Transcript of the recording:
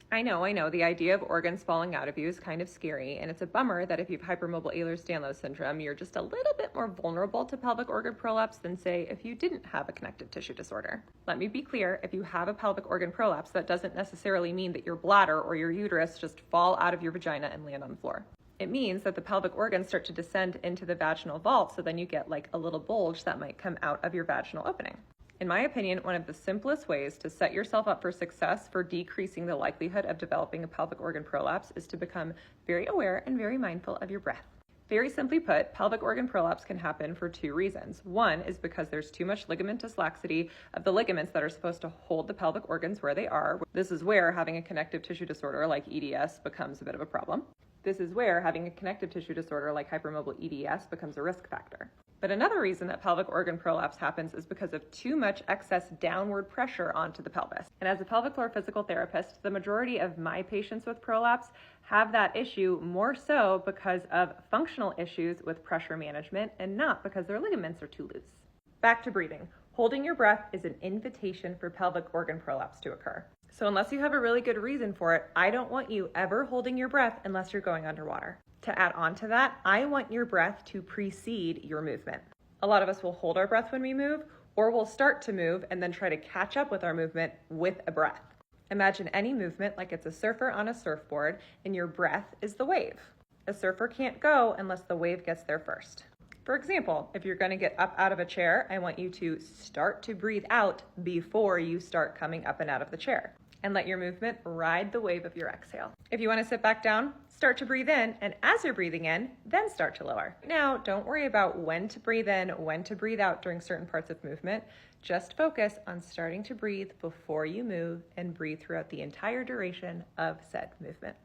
I know, the idea of organs falling out of you is kind of scary, and it's a bummer that if you have hypermobile Ehlers-Danlos syndrome, you're just a little bit more vulnerable to pelvic organ prolapse than, say, if you didn't have a connective tissue disorder. Let me be clear, if you have a pelvic organ prolapse, that doesn't necessarily mean that your bladder or your uterus just fall out of your vagina and land on the floor. It means that the pelvic organs start to descend into the vaginal vault, so then you get like a little bulge that might come out of your vaginal opening. In my opinion, one of the simplest ways to set yourself up for success for decreasing the likelihood of developing a pelvic organ prolapse is to become very aware and very mindful of your breath. Very simply put, pelvic organ prolapse can happen for two reasons. One is because there's too much ligamentous laxity of the ligaments that are supposed to hold the pelvic organs where they are. This is where having a connective tissue disorder like EDS becomes a bit of a problem. This is where having a connective tissue disorder like hypermobile EDS becomes a risk factor. But another reason that pelvic organ prolapse happens is because of too much excess downward pressure onto the pelvis. And as a pelvic floor physical therapist, the majority of my patients with prolapse have that issue more so because of functional issues with pressure management and not because their ligaments are too loose. Back to breathing. Holding your breath is an invitation for pelvic organ prolapse to occur. So unless you have a really good reason for it, I don't want you ever holding your breath unless you're going underwater. To add on to that, I want your breath to precede your movement. A lot of us will hold our breath when we move, or we'll start to move and then try to catch up with our movement with a breath. Imagine any movement like it's a surfer on a surfboard, and your breath is the wave. A surfer can't go unless the wave gets there first. For example, if you're going to get up out of a chair, I want you to start to breathe out before you start coming up and out of the chair, and let your movement ride the wave of your exhale. If you want to sit back down, start to breathe in, and as you're breathing in, then start to lower. Now, don't worry about when to breathe in, when to breathe out during certain parts of movement. Just focus on starting to breathe before you move and breathe throughout the entire duration of said movement.